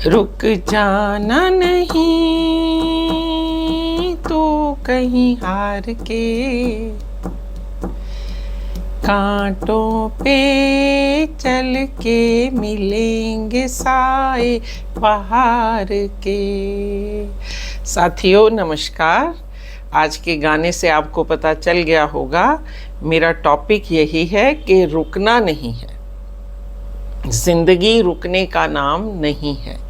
रुक जाना नहीं तो कहीं हार के, कांटों पे चल के मिलेंगे साए पहाड़ के। साथियों नमस्कार। आज के गाने से आपको पता चल गया होगा, मेरा टॉपिक यही है कि रुकना नहीं है। जिंदगी रुकने का नाम नहीं है।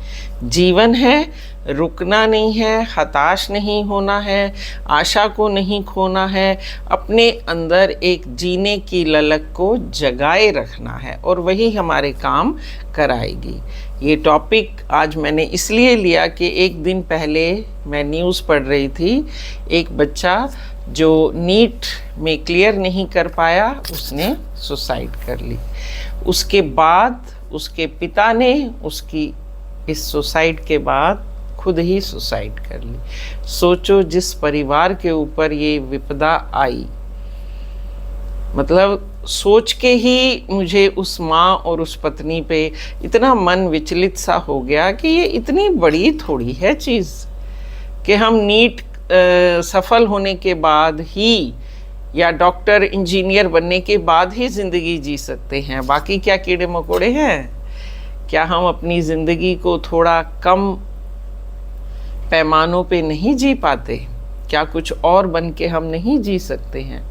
जीवन है, रुकना नहीं है, हताश नहीं होना है, आशा को नहीं खोना है, अपने अंदर एक जीने की ललक को जगाए रखना है और वही हमारे काम कराएगी। ये टॉपिक आज मैंने इसलिए लिया कि एक दिन पहले मैं न्यूज़ पढ़ रही थी, एक बच्चा जो नीट में क्लियर नहीं कर पाया उसने सुसाइड कर ली। उसके बाद उसके पिता ने उसकी इस सुसाइड के बाद खुद ही सुसाइड कर ली। सोचो जिस परिवार के ऊपर ये विपदा आई, मतलब सोच के ही मुझे उस माँ और उस पत्नी पे इतना मन विचलित सा हो गया कि ये इतनी बड़ी थोड़ी है चीज़ कि हम नीट सफल होने के बाद ही या डॉक्टर इंजीनियर बनने के बाद ही ज़िंदगी जी सकते हैं। बाकी क्या कीड़े मकोड़े हैं? क्या हम अपनी ज़िंदगी को थोड़ा कम पैमानों पे नहीं जी पाते? क्या कुछ और बन के हम नहीं जी सकते हैं?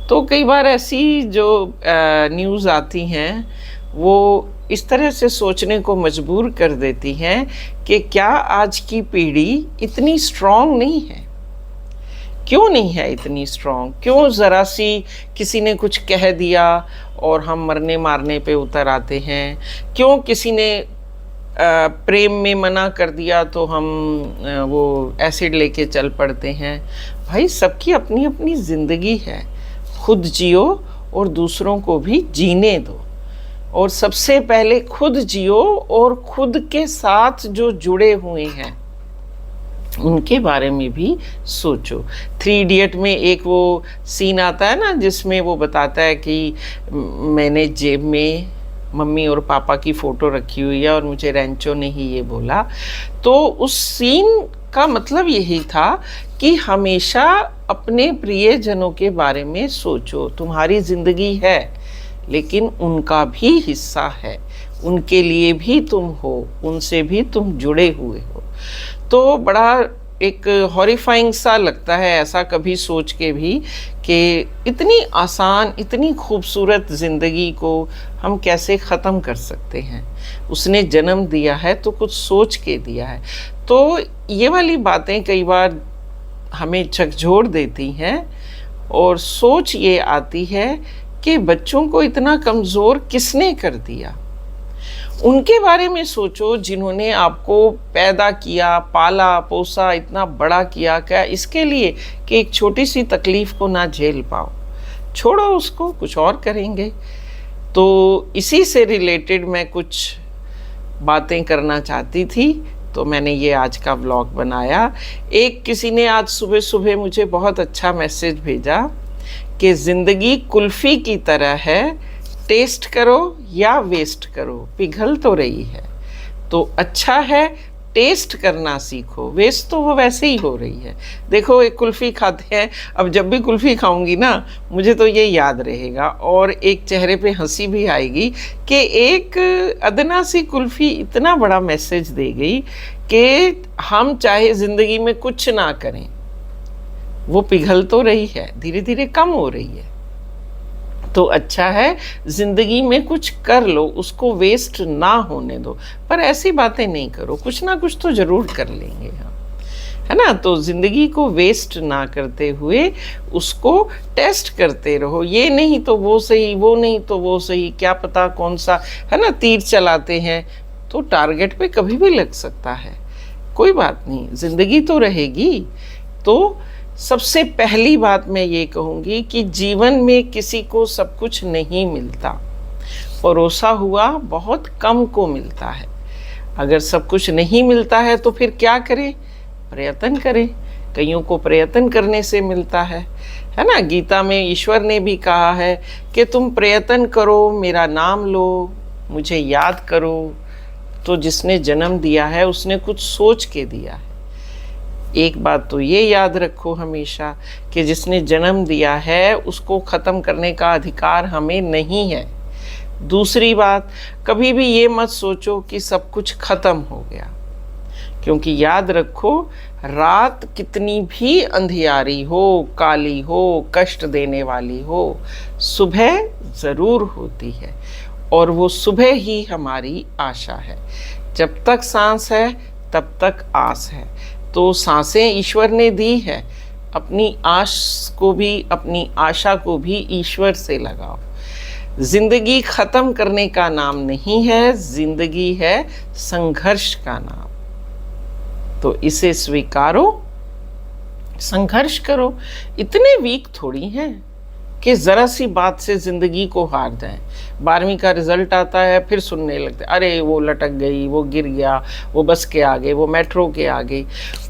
तो कई बार ऐसी जो न्यूज़ आती हैं वो इस तरह से सोचने को मजबूर कर देती हैं कि क्या आज की पीढ़ी इतनी स्ट्रॉन्ग नहीं है? क्यों नहीं है इतनी स्ट्रॉन्ग? क्यों ज़रा सी किसी ने कुछ कह दिया और हम मरने मारने पे उतर आते हैं? क्यों किसी ने प्रेम में मना कर दिया तो हम वो एसिड लेके चल पड़ते हैं? भाई सबकी अपनी अपनी ज़िंदगी है, खुद जियो और दूसरों को भी जीने दो। और सबसे पहले खुद जियो और खुद के साथ जो जुड़े हुए हैं उनके बारे में भी सोचो। 3 इडियट में एक वो सीन आता है ना जिसमें वो बताता है कि मैंने जेब में मम्मी और पापा की फ़ोटो रखी हुई है और मुझे रेंचो ने ही ये बोला। तो उस सीन का मतलब यही था कि हमेशा अपने प्रियजनों के बारे में सोचो। तुम्हारी ज़िंदगी है लेकिन उनका भी हिस्सा है, उनके लिए भी तुम हो, उनसे भी तुम जुड़े हुए हो। तो बड़ा एक हॉरिफाइंग सा लगता है ऐसा कभी सोच के भी कि इतनी आसान, इतनी खूबसूरत ज़िंदगी को हम कैसे ख़त्म कर सकते हैं। उसने जन्म दिया है तो कुछ सोच के दिया है। तो ये वाली बातें कई बार हमें झकझोर देती हैं और सोच ये आती है कि बच्चों को इतना कमज़ोर किसने कर दिया? उनके बारे में सोचो जिन्होंने आपको पैदा किया, पाला पोसा, इतना बड़ा किया। क्या इसके लिए कि एक छोटी सी तकलीफ़ को ना झेल पाओ? छोड़ो उसको, कुछ और करेंगे। तो इसी से रिलेटेड मैं कुछ बातें करना चाहती थी, तो मैंने ये आज का व्लॉग बनाया। एक किसी ने आज सुबह सुबह मुझे बहुत अच्छा मैसेज भेजा कि ज़िंदगी कुल्फ़ी की तरह है, टेस्ट करो या वेस्ट करो, पिघल तो रही है। तो अच्छा है टेस्ट करना सीखो, वेस्ट तो वो वैसे ही हो रही है। देखो एक कुल्फ़ी खाते हैं, अब जब भी कुल्फ़ी खाऊंगी ना मुझे तो ये याद रहेगा और एक चेहरे पे हंसी भी आएगी कि एक अदना सी कुल्फ़ी इतना बड़ा मैसेज दे गई कि हम चाहे ज़िंदगी में कुछ ना करें, वो पिघल तो रही है, धीरे धीरे कम हो रही है। तो अच्छा है ज़िंदगी में कुछ कर लो, उसको वेस्ट ना होने दो। पर ऐसी बातें नहीं करो, कुछ ना कुछ तो ज़रूर कर लेंगे हम, है ना? तो ज़िंदगी को वेस्ट ना करते हुए उसको टेस्ट करते रहो। ये नहीं तो वो सही, वो नहीं तो वो सही, क्या पता कौन सा, है ना? तीर चलाते हैं तो टारगेट पे कभी भी लग सकता है। कोई बात नहीं, ज़िंदगी तो रहेगी। तो सबसे पहली बात मैं ये कहूँगी कि जीवन में किसी को सब कुछ नहीं मिलता, परोसा हुआ बहुत कम को मिलता है। अगर सब कुछ नहीं मिलता है तो फिर क्या करें? प्रयत्न करें। कईयों को प्रयत्न करने से मिलता है ना? गीता में ईश्वर ने भी कहा है कि तुम प्रयत्न करो, मेरा नाम लो, मुझे याद करो, तो जिसने जन्म दिया है उसने कुछ सोच के दिया है। एक बात तो ये याद रखो हमेशा कि जिसने जन्म दिया है उसको ख़त्म करने का अधिकार हमें नहीं है। दूसरी बात, कभी भी ये मत सोचो कि सब कुछ ख़त्म हो गया, क्योंकि याद रखो रात कितनी भी अंधियारी हो, काली हो, कष्ट देने वाली हो, सुबह ज़रूर होती है और वो सुबह ही हमारी आशा है। जब तक सांस है तब तक आस है। तो सांसें ईश्वर ने दी है, अपनी आस को भी, अपनी आशा को भी ईश्वर से लगाओ। जिंदगी ख़त्म करने का नाम नहीं है, जिंदगी है संघर्ष का नाम। तो इसे स्वीकारो, संघर्ष करो। इतने वीक थोड़ी हैं कि ज़रा सी बात से ज़िंदगी को हार जाएं। 12वीं का रिज़ल्ट आता है फिर सुनने लगते, अरे वो लटक गई, वो गिर गया, वो बस के आगे, वो मेट्रो के आगे।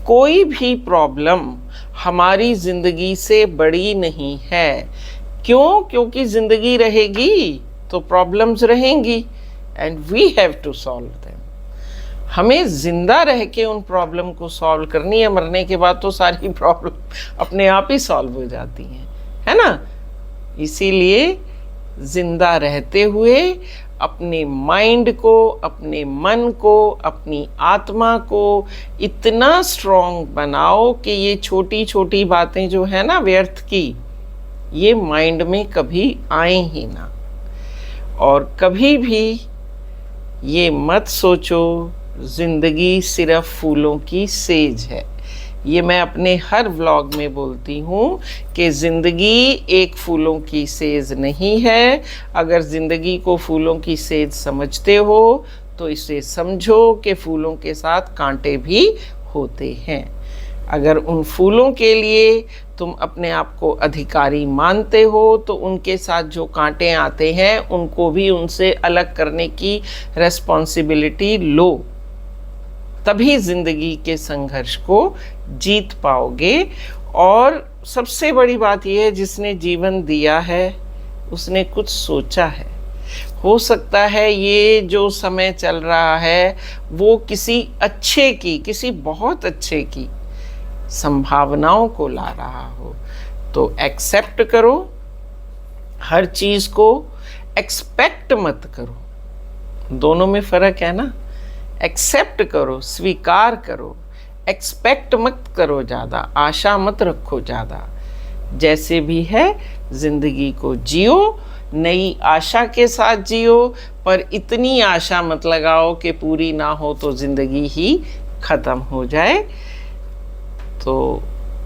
कोई भी प्रॉब्लम हमारी ज़िंदगी से बड़ी नहीं है। क्यों? क्योंकि ज़िंदगी रहेगी तो प्रॉब्लम्स रहेंगी and we have to solve them. हमें ज़िंदा रह के उन प्रॉब्लम को सॉल्व करनी है। मरने के बाद तो सारी प्रॉब्लम अपने आप ही सॉल्व हो जाती हैं, है ना? इसीलिए ज़िंदा रहते हुए अपने माइंड को, अपने मन को, अपनी आत्मा को इतना स्ट्रॉन्ग बनाओ कि ये छोटी छोटी बातें जो है ना व्यर्थ की, ये माइंड में कभी आए ही ना। और कभी भी ये मत सोचो ज़िंदगी सिर्फ फूलों की सेज है। ये मैं अपने हर व्लॉग में बोलती हूँ कि ज़िंदगी एक फूलों की सेज नहीं है। अगर ज़िंदगी को फूलों की सेज समझते हो तो इसे समझो कि फूलों के साथ कांटे भी होते हैं। अगर उन फूलों के लिए तुम अपने आप को अधिकारी मानते हो तो उनके साथ जो कांटे आते हैं उनको भी उनसे अलग करने की रिस्पॉन्सिबिलिटी लो। तभी ज़िंदगी के संघर्ष को जीत पाओगे। और सबसे बड़ी बात यह है, जिसने जीवन दिया है उसने कुछ सोचा है। हो सकता है ये जो समय चल रहा है वो किसी अच्छे की, किसी बहुत अच्छे की संभावनाओं को ला रहा हो। तो एक्सेप्ट करो हर चीज़ को, एक्सपेक्ट मत करो। दोनों में फ़र्क है ना। एक्सेप्ट करो, स्वीकार करो। एक्सपेक्ट मत करो ज़्यादा, आशा मत रखो ज़्यादा। जैसे भी है ज़िंदगी को जियो, नई आशा के साथ जियो, पर इतनी आशा मत लगाओ कि पूरी ना हो तो ज़िंदगी ही ख़त्म हो जाए। तो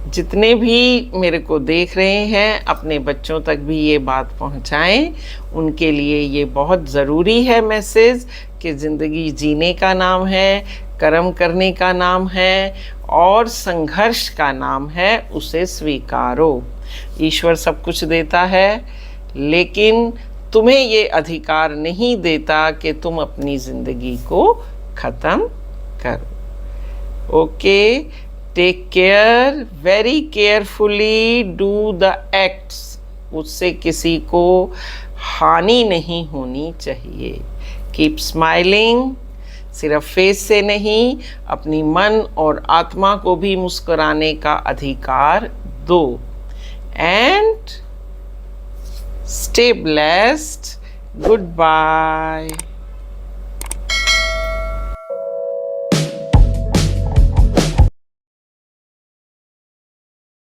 जितने भी मेरे को देख रहे हैं अपने बच्चों तक भी ये बात पहुंचाएं। उनके लिए ये बहुत ज़रूरी है मैसेज कि ज़िंदगी जीने का नाम है, कर्म करने का नाम है और संघर्ष का नाम है। उसे स्वीकारो। ईश्वर सब कुछ देता है, लेकिन तुम्हें ये अधिकार नहीं देता कि तुम अपनी ज़िंदगी को ख़त्म करो। Okay, take care, very carefully do the acts. उससे किसी को हानि नहीं होनी चाहिए। कीप स्माइलिंग, सिर्फ फेस से नहीं, अपनी मन और आत्मा को भी मुस्कुराने का अधिकार दो। And stay blessed. Good bye.